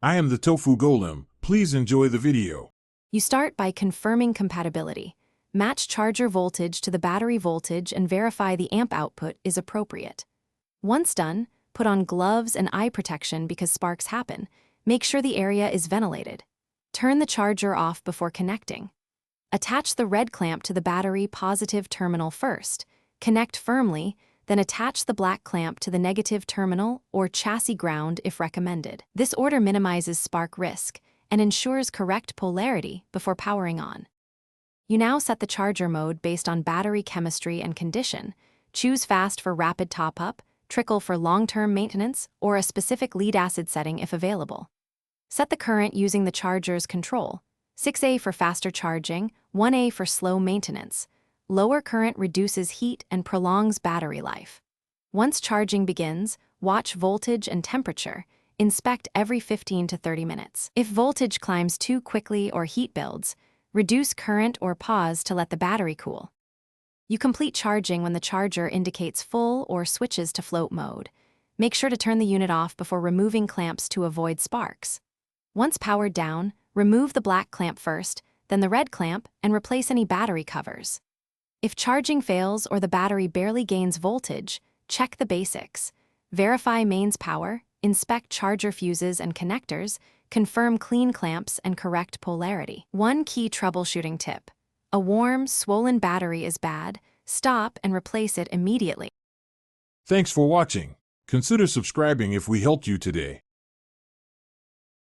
I am the Tofu Golem. Please enjoy the video. You start by confirming compatibility. Match charger voltage to the battery voltage and verify the amp output is appropriate. Once done, put on gloves and eye protection because sparks happen. Make sure the area is ventilated. Turn the charger off before connecting. Attach the red clamp to the battery positive terminal first. Connect firmly, then attach the black clamp to the negative terminal or chassis ground if recommended. This order minimizes spark risk and ensures correct polarity before powering on. You now set the charger mode based on battery chemistry and condition. Choose fast for rapid top-up, trickle for long-term maintenance, or a specific lead-acid setting if available. Set the current using the charger's control, 6A for faster charging, 1A for slow maintenance. Lower current reduces heat and prolongs battery life. Once charging begins, watch voltage and temperature. Inspect every 15 to 30 minutes. If voltage climbs too quickly or heat builds, reduce current or pause to let the battery cool. You complete charging when the charger indicates full or switches to float mode. Make sure to turn the unit off before removing clamps to avoid sparks. Once powered down, remove the black clamp first, then the red clamp, and replace any battery covers. If charging fails or the battery barely gains voltage, check the basics. Verify mains power, inspect charger fuses and connectors, confirm clean clamps and correct polarity. One key troubleshooting tip: a warm, swollen battery is bad. Stop and replace it immediately. Thanks for watching. Consider subscribing if we helped you today.